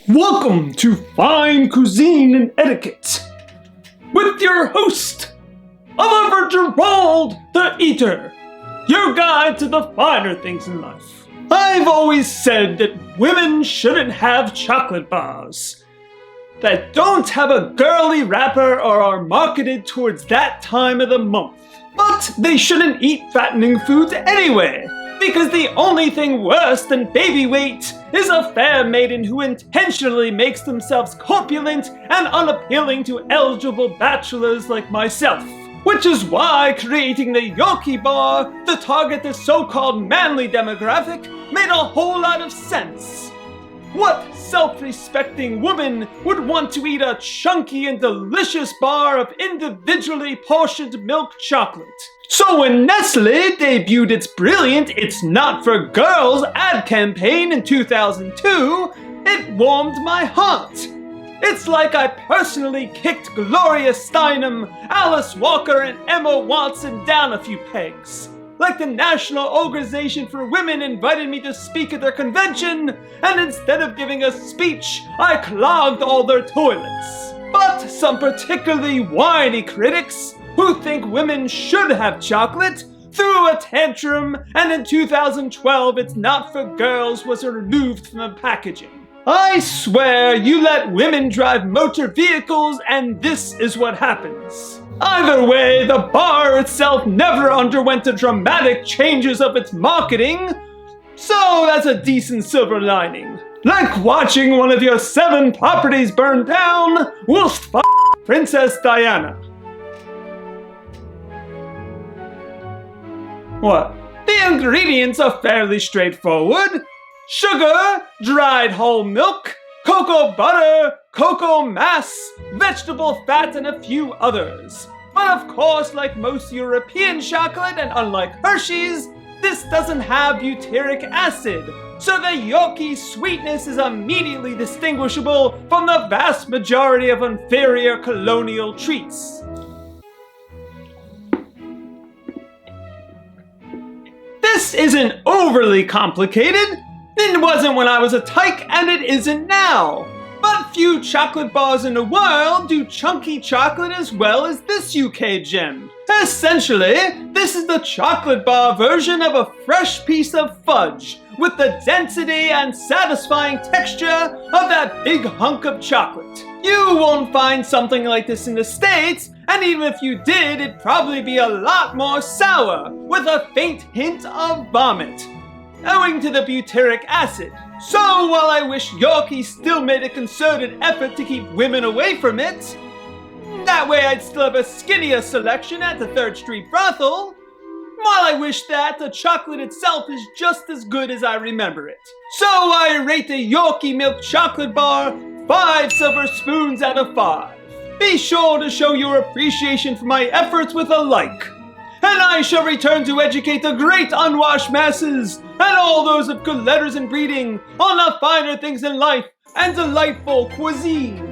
Welcome to Fine Cuisine and Etiquette with your host, Oliver Gerald the Eater, your guide to the finer things in life. I've always said that women shouldn't have chocolate bars that don't have a girly wrapper or are marketed towards that time of the month. But they shouldn't eat fattening foods anyway, because the only thing worse than baby weight is a fair maiden who intentionally makes themselves corpulent and unappealing to eligible bachelors like myself. Which is why creating the Yorkie bar to target the so-called manly demographic made a whole lot of sense. What self-respecting woman would want to eat a chunky and delicious bar of individually portioned milk chocolate? So when Nestle debuted its brilliant It's Not for Girls ad campaign in 2002, it warmed my heart. It's like I personally kicked Gloria Steinem, Alice Walker, and Emma Watson down a few pegs. Like the National Organization for Women invited me to speak at their convention, and instead of giving a speech, I clogged all their toilets. But some particularly whiny critics who think women should have chocolate threw a tantrum, and in 2012 It's Not for Girls was removed from the packaging. I swear you let women drive motor vehicles and this is what happens. Either way, the bar itself never underwent the dramatic changes of its marketing, so that's a decent silver lining. Like watching one of your 7 properties burn down whilst Princess Diana. What? The ingredients are fairly straightforward. Sugar, dried whole milk, cocoa butter, cocoa mass, vegetable fat, and a few others. But of course, like most European chocolate and unlike Hershey's, this doesn't have butyric acid, so the Yorkie sweetness is immediately distinguishable from the vast majority of inferior colonial treats. This isn't overly complicated. It wasn't when I was a tyke, and it isn't now. But few chocolate bars in the world do chunky chocolate as well as this UK gem. Essentially, this is the chocolate bar version of a fresh piece of fudge, with the density and satisfying texture of that big hunk of chocolate. You won't find something like this in the States, and even if you did, it'd probably be a lot more sour, with a faint hint of vomit, owing to the butyric acid. So while I wish Yorkie still made a concerted effort to keep women away from it, that way I'd still have a skinnier selection at the 3rd Street brothel, while I wish that the chocolate itself is just as good as I remember it. So I rate the Yorkie milk chocolate bar 5 silver spoons out of 5. Be sure to show your appreciation for my efforts with a like. And I shall return to educate the great unwashed masses and all those of good letters and breeding on the finer things in life and delightful cuisine.